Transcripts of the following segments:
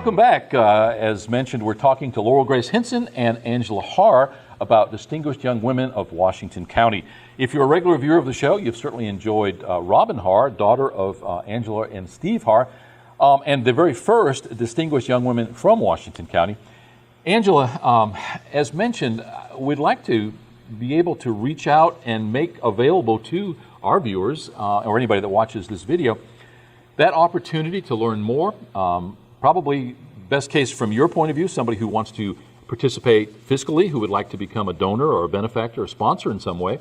Welcome back. As mentioned, we're talking to Laurel Grace Hinson and Angela Haar about distinguished young women of Washington County. If you're a regular viewer of the show, you've certainly enjoyed Robin Haar, daughter of Angela and Steve Haar, and the very first distinguished young women from Washington County. Angela, as mentioned, we'd like to be able to reach out and make available to our viewers or anybody that watches this video that opportunity to learn more. Probably best case from your point of view, somebody who wants to participate fiscally, who would like to become a donor or a benefactor or sponsor in some way.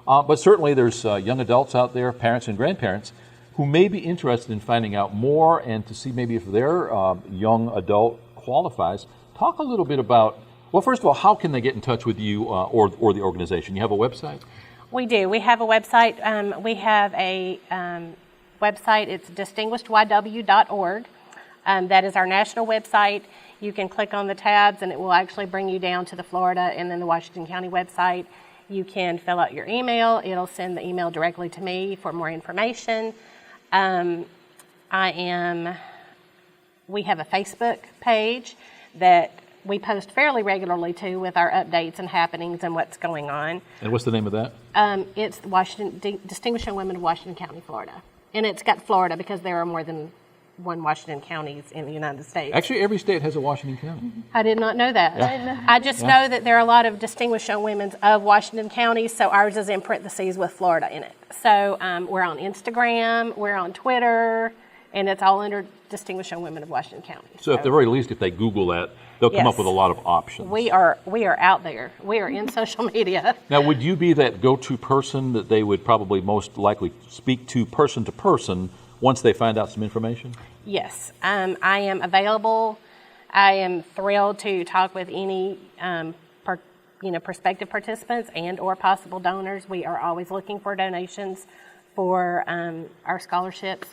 But certainly there's young adults out there, parents and grandparents, who may be interested in finding out more and to see maybe if their young adult qualifies. Talk a little bit about, well, first of all, how can they get in touch with you or the organization? You have a website? We do. We have a website. We have a website. It's distinguishedYW.org. That is our national website. You can click on the tabs and it will actually bring you down to the Florida and then the Washington County website. You can fill out your email. It'll send the email directly to me for more information. We have a Facebook page that we post fairly regularly to with our updates and happenings and what's going on. And what's the name of that? It's Distinguished Young Women of Washington County, Florida. And it's got Florida because there are more than one Washington counties in the United States. Actually, every state has a Washington County. I did not know that. Yeah. I just know that there are a lot of distinguished young women of Washington County, so ours is in parentheses with Florida in it. So we're on Instagram, we're on Twitter, and it's all under Distinguished Young Women of Washington County. So at the very least, if they Google that, they'll come up with a lot of options. We are out there. We are in social media. Now, would you be that go-to person that they would probably most likely speak to person once they find out some information? Yes, I am available. I am thrilled to talk with any prospective participants and or possible donors. We are always looking for donations for our scholarships.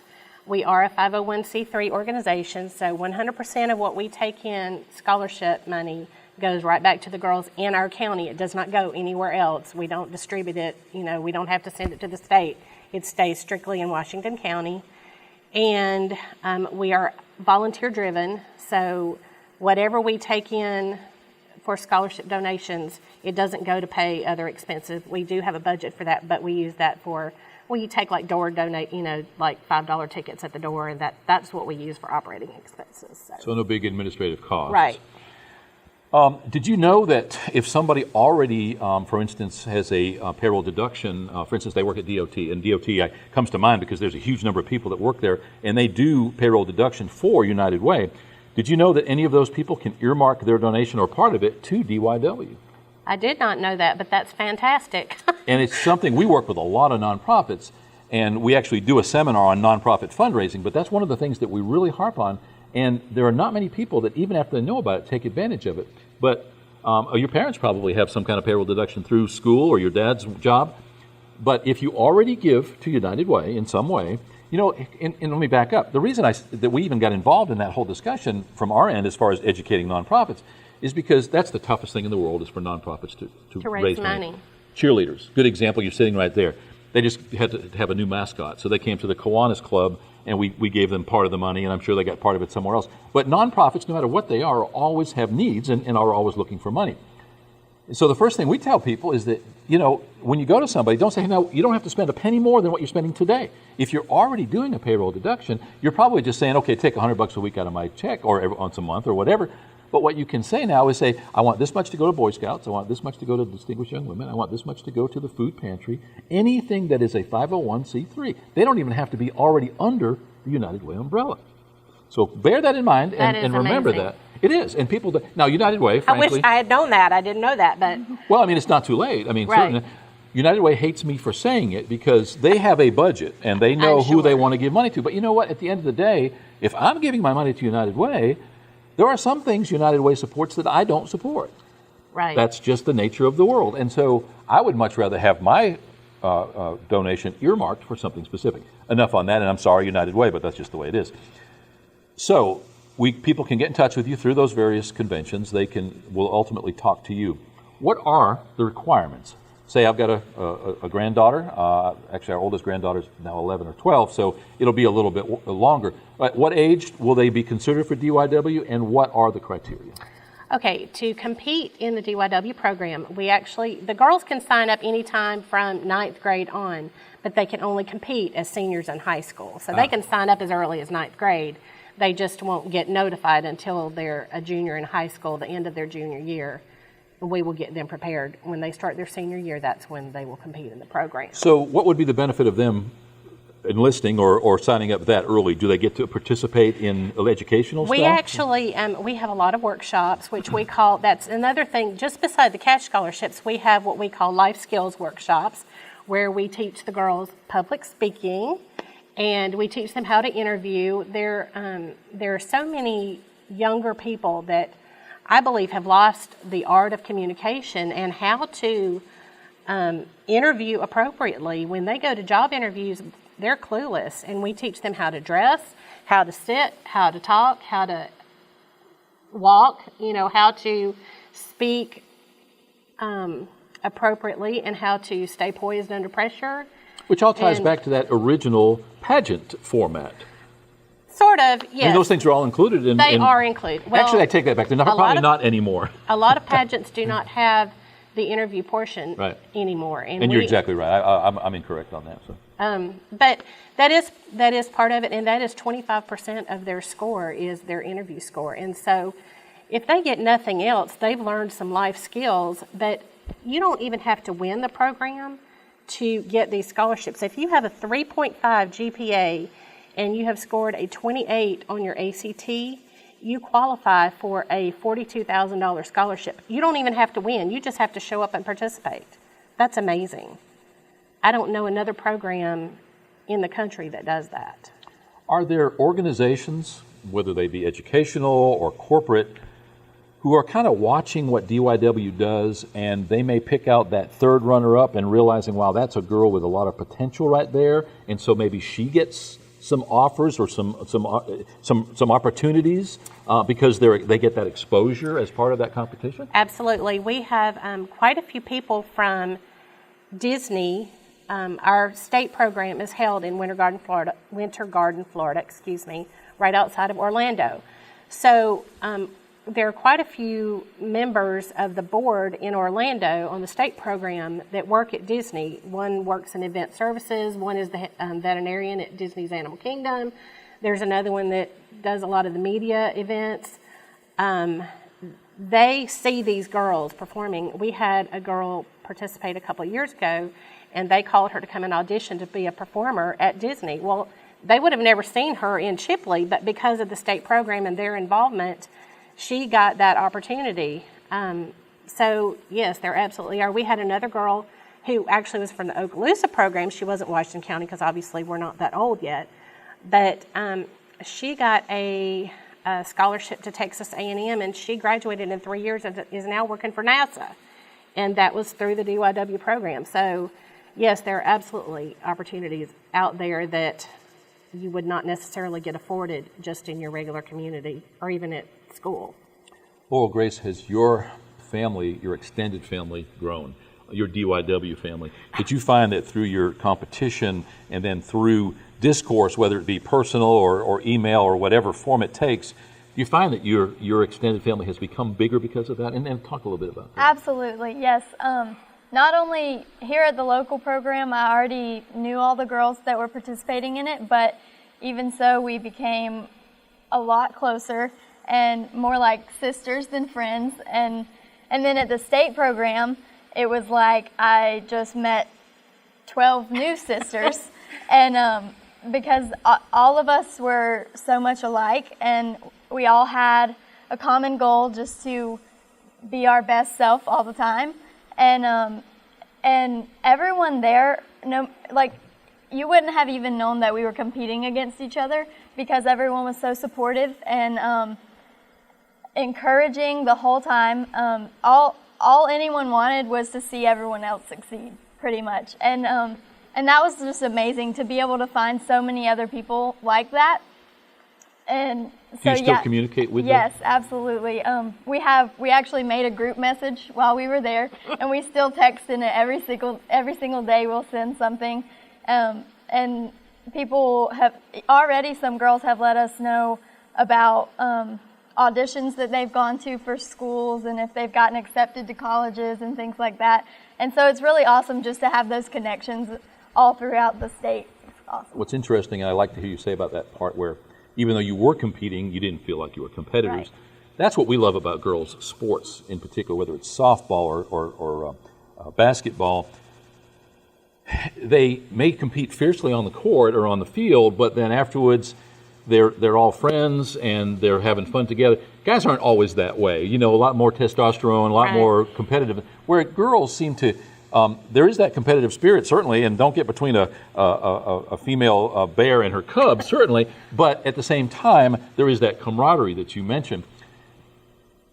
We are a 501c3 organization, so 100% of what we take in scholarship money goes right back to the girls in our county. It does not go anywhere else. We don't distribute it. We don't have to send it to the state. It stays strictly in Washington County. And we are volunteer driven, so whatever we take in for scholarship donations, it doesn't go to pay other expenses. We do have a budget for that, but we use that for, we take like door donate, like $5 tickets at the door, and that's what we use for operating expenses. So no big administrative costs. Right. Did you know that if somebody already, for instance, has a payroll deduction, for instance, they work at DOT, and DOT comes to mind because there's a huge number of people that work there, and they do payroll deduction for United Way. Did you know that any of those people can earmark their donation or part of it to DYW? I did not know that, but that's fantastic. And it's something, we work with a lot of nonprofits, and we actually do a seminar on nonprofit fundraising, but that's one of the things that we really harp on. And there are not many people that, even after they know about it, take advantage of it. But your parents probably have some kind of payroll deduction through school or your dad's job. But if you already give to United Way in some way, and let me back up. The reason that we even got involved in that whole discussion from our end as far as educating nonprofits is because that's the toughest thing in the world is for nonprofits to raise money. Cheerleaders, good example, you're sitting right there. They just had to have a new mascot. So they came to the Kiwanis Club, and we gave them part of the money, and I'm sure they got part of it somewhere else. But nonprofits, no matter what they are, always have needs and are always looking for money. So the first thing we tell people is that, when you go to somebody, don't say, no, you don't have to spend a penny more than what you're spending today. If you're already doing a payroll deduction, you're probably just saying, okay, take $100 a week out of my check or once a month or whatever. But what you can say now is say, I want this much to go to Boy Scouts, I want this much to go to Distinguished Young Women, I want this much to go to the food pantry, anything that is a 501c3. They don't even have to be already under the United Way umbrella. So bear that in mind and remember that. It is. And people, now United Way, frankly. I wish I had known that. I didn't know that, but. Well, I mean, it's not too late. I mean, certainly, United Way hates me for saying it because they have a budget and they know who they want to give money to. But you know what? At the end of the day, if I'm giving my money to United Way, there are some things United Way supports that I don't support. Right. That's just the nature of the world. And so I would much rather have my donation earmarked for something specific. Enough on that, and I'm sorry, United Way, but that's just the way it is. So people can get in touch with you through those various conventions. Will ultimately talk to you. What are the requirements? say I've got a granddaughter. Actually, our oldest granddaughter is now 11 or 12, so it'll be a little bit longer. At what age will they be considered for DYW, and what are the criteria? Okay, to compete in the DYW program, the girls can sign up anytime from 9th grade on, but they can only compete as seniors in high school. So they can sign up as early as 9th grade. They just won't get notified until they're a junior in high school, the end of their junior year. We will get them prepared. When they start their senior year, that's when they will compete in the program. So what would be the benefit of them enlisting or signing up that early? Do they get to participate in educational stuff? We actually, we have a lot of workshops, which we call, that's another thing, just beside the cash scholarships, we have what we call life skills workshops, where we teach the girls public speaking, and we teach them how to interview. There are so many younger people that I believe have lost the art of communication and how to interview appropriately. When they go to job interviews, they're clueless, and we teach them how to dress, how to sit, how to talk, how to walk, how to speak appropriately, and how to stay poised under pressure. Which all ties back to that original pageant format. Sort of, yes. I mean, those things are all included in... They are included. Well, actually, I take that back. They're probably not anymore. A lot of pageants do not have the interview portion anymore. And you're exactly right. I'm incorrect on that. So. But that is part of it, and that is 25% of their score is their interview score. And so if they get nothing else, they've learned some life skills, but you don't even have to win the program to get these scholarships. If you have a 3.5 GPA and you have scored a 28 on your ACT, you qualify for a $42,000 scholarship. You don't even have to win. You just have to show up and participate. That's amazing. I don't know another program in the country that does that. Are there organizations, whether they be educational or corporate, who are kind of watching what DYW does, and they may pick out that third runner-up and realizing, wow, that's a girl with a lot of potential right there, and so maybe she gets some offers or some opportunities because they get that exposure as part of that competition? Absolutely. We have quite a few people from Disney. Our state program is held in Winter Garden, Florida, right outside of Orlando. So there are quite a few members of the board in Orlando on the state program that work at Disney. One works in event services, one is the veterinarian at Disney's Animal Kingdom. There's another one that does a lot of the media events. They see these girls performing. We had a girl participate a couple of years ago, and they called her to come and audition to be a performer at Disney. Well, they would have never seen her in Chipley, but because of the state program and their involvement, she got that opportunity. So, yes, there absolutely are. We had another girl who actually was from the Okaloosa program. She wasn't Washington County because obviously we're not that old yet. But she got a scholarship to Texas A&M, and she graduated in 3 years and is now working for NASA. And that was through the DYW program. So, yes, there are absolutely opportunities out there that you would not necessarily get afforded just in your regular community or even at school. Well, Grace, has your family, your extended family, grown? Your DYW family? Did you find that through your competition and then through discourse, whether it be personal or email or whatever form it takes, do you find that your extended family has become bigger because of that? And talk a little bit about that. Absolutely, yes. Not only here at the local program, I already knew all the girls that were participating in it, but even so, we became a lot closer and more like sisters than friends. And then at the state program, it was like I just met 12 new sisters. And because all of us were so much alike, and we all had a common goal just to be our best self all the time. And everyone there, you wouldn't have even known that we were competing against each other because everyone was so supportive and encouraging the whole time. All anyone wanted was to see everyone else succeed, pretty much. And that was just amazing to be able to find so many other people like that. And Do you still communicate with them? Yes, absolutely. We actually made a group message while we were there, and we still text in it every single day. We'll send something, and people have already. Some girls have let us know about auditions that they've gone to for schools, and if they've gotten accepted to colleges and things like that. And so it's really awesome just to have those connections all throughout the state. It's awesome. What's interesting, and I like to hear you say about that part where even though you were competing, you didn't feel like you were competitors. Right. That's what we love about girls' sports in particular, whether it's softball or basketball. They may compete fiercely on the court or on the field, but then afterwards they're all friends and they're having fun together. Guys aren't always that way. You know, a lot more testosterone, a lot more competitive. Where girls seem to, there is that competitive spirit, certainly, and don't get between a female bear and her cubs, certainly, but at the same time, there is that camaraderie that you mentioned.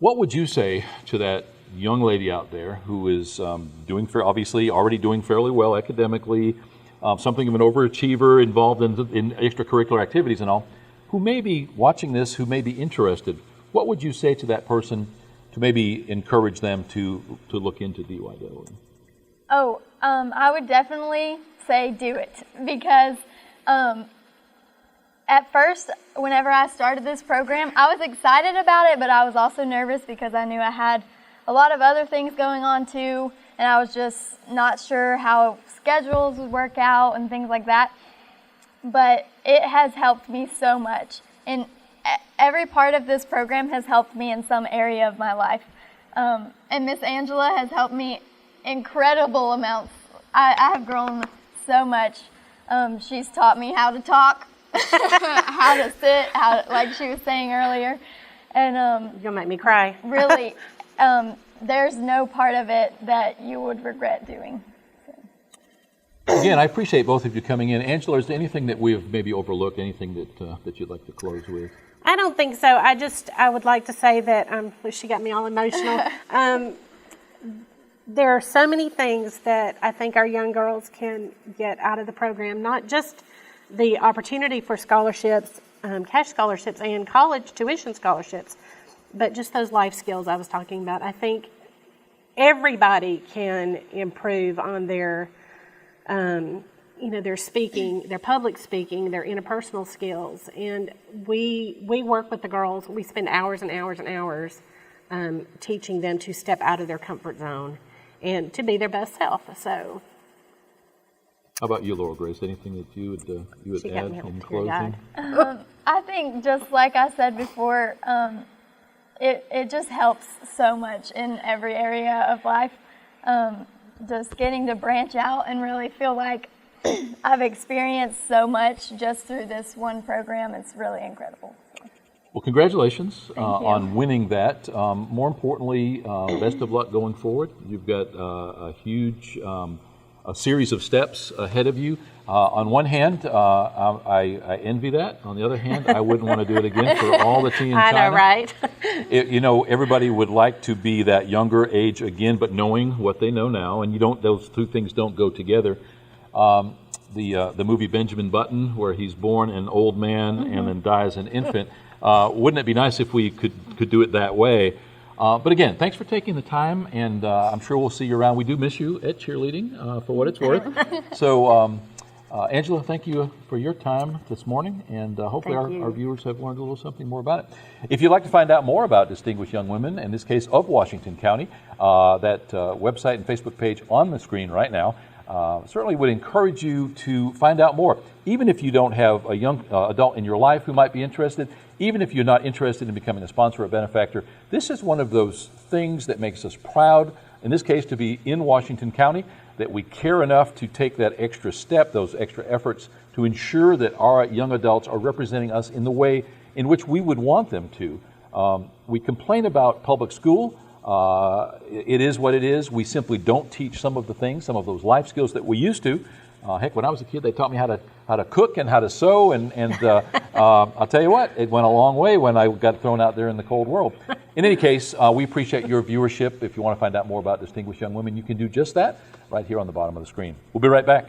What would you say to that young lady out there who is obviously already doing fairly well academically, something of an overachiever, involved in extracurricular activities and all, who may be watching this, who may be interested? What would you say to that person to maybe encourage them to look into DYW? I would definitely say do it, because at first, whenever I started this program, I was excited about it, but I was also nervous because I knew I had a lot of other things going on too, and I was just not sure how schedules would work out and things like that. But it has helped me so much, and every part of this program has helped me in some area of my life. And Miss Angela has helped me incredible amounts. I have grown so much. She's taught me how to talk, how to sit, like she was saying earlier. And You'll make me cry. Really, there's no part of it that you would regret doing. Again, I appreciate both of you coming in. Angela, is there anything that we have maybe overlooked, anything that you'd like to close with? I don't think so. I would like to say that, she got me all emotional. There are so many things that I think our young girls can get out of the program, not just the opportunity for scholarships, cash scholarships and college tuition scholarships, but just those life skills I was talking about. I think everybody can improve on their their speaking, their public speaking, their interpersonal skills. And we work with the girls. We spend hours and hours and hours teaching them to step out of their comfort zone and to be their best self. So, how about you, Laurel Grace? Anything that you would add in closing? I think, just like I said before, it just helps so much in every area of life. Just getting to branch out and really feel like I've experienced so much just through this one program. It's really incredible. Well, congratulations on winning that. More importantly, best of luck going forward. You've got a huge a series of steps ahead of you. On one hand, I envy that. On the other hand, I wouldn't want to do it again for all the tea in China. I know, right? Everybody would like to be that younger age again, but knowing what they know now, and those two things don't go together. The movie Benjamin Button, where he's born an old man and then dies an infant. Wouldn't it be nice if we could do it that way? But again, thanks for taking the time, and I'm sure we'll see you around. We do miss you at cheerleading, for what it's worth. So, Angela, thank you for your time this morning, and hopefully our viewers have learned a little something more about it. If you'd like to find out more about distinguished young women, in this case of Washington County, that website and Facebook page on the screen right now, certainly would encourage you to find out more. Even if you don't have a young adult in your life who might be interested, even if you're not interested in becoming a sponsor or benefactor, this is one of those things that makes us proud, in this case to be in Washington County, that we care enough to take that extra step, those extra efforts to ensure that our young adults are representing us in the way in which we would want them to. We complain about public school. It is what it is. We simply don't teach some of the things, some of those life skills that we used to. Heck, when I was a kid, they taught me how to cook and how to sew, and I'll tell you what, it went a long way when I got thrown out there in the cold world. In any case, we appreciate your viewership. If you want to find out more about distinguished young women, you can do just that right here on the bottom of the screen. We'll be right back.